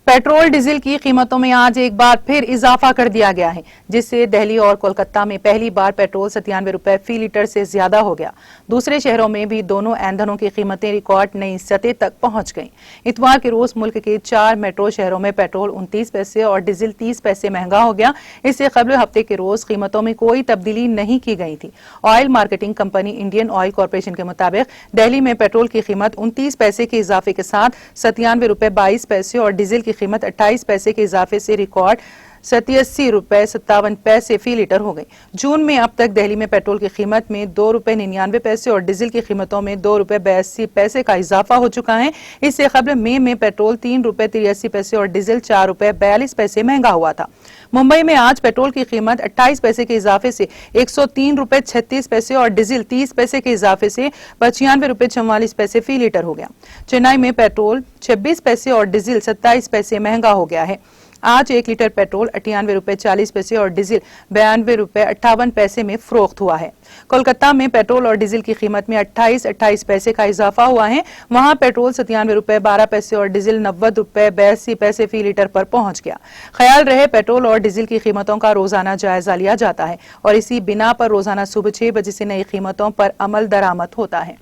Petrol diesel की कीमतों में आज एक बार फिर इजाफा कर दिया गया है, जिससे दिल्ली और कोलकाता में पहली बार पेट्रोल 97 रुपए फी लीटर से ज्यादा हो गया। दूसरे शहरों में भी दोनों ईंधनों की कीमतें रिकॉर्ड नई सतह तक पहुंच गईं। इतवार के रोज मुल्क के 4 मेट्रो शहरों में पेट्रोल 29 पैसे और डीजल 30 पैसे महंगा हो गया। इससे कबल हफ्ते के रोज कीमतों में कोई तब्दीली नहीं की गई थी। Oil marketing company Indian oil corporation के मुताबिक दिल्ली में पेट्रोल की कीमत 29 पैसे के इजाफे के साथ 97 रुपए 22 पैसे और डीजल की कीमत 28 पैसे के इजाफे से रिकॉर्ड 87 रुपए 57 पैसे फी लीटर हो गई। जून में अब तक दिल्ली में पेट्रोल की कीमत में 2 रुपए 99 पैसे और डीजल की कीमतों में 2 रुपए 82 पैसे का इजाफा हो चुका है। इससे कबल मई में पेट्रोल 3 रुपए 83 पैसे और डीजल 4 रुपए 42 पैसे महंगा हुआ था। मुंबई में आज पेट्रोल की कीमत 28 पैसे के इजाफे से 103 रुपए 36 पैसे और डीजल 30 पैसे के इजाफे से 95 रुपए 44 पैसे फी लीटर हो गया। चेन्नई में पेट्रोल 26 पैसे और डीजल 27 पैसे महंगा हो गया है। आज 1 लीटर पेट्रोल 98 रुपए 40 पैसे और डीजल 92 रुपए 58 पैसे में फरोख्त हुआ है। कोलकाता में पेट्रोल और डीजल की कीमत में 28 पैसे का इजाफा हुआ है। वहां पेट्रोल 97 रुपए 12 पैसे और डीजल 90 रुपए 82 पैसे फी लीटर पर पहुंच गया। ख्याल रहे, पेट्रोल और डीजल की कीमतों का रोजाना जायजा लिया जाता है और इसी बिना पर रोजाना सुबह 6 बजे से नई कीमतों पर अमल दरामद होता है।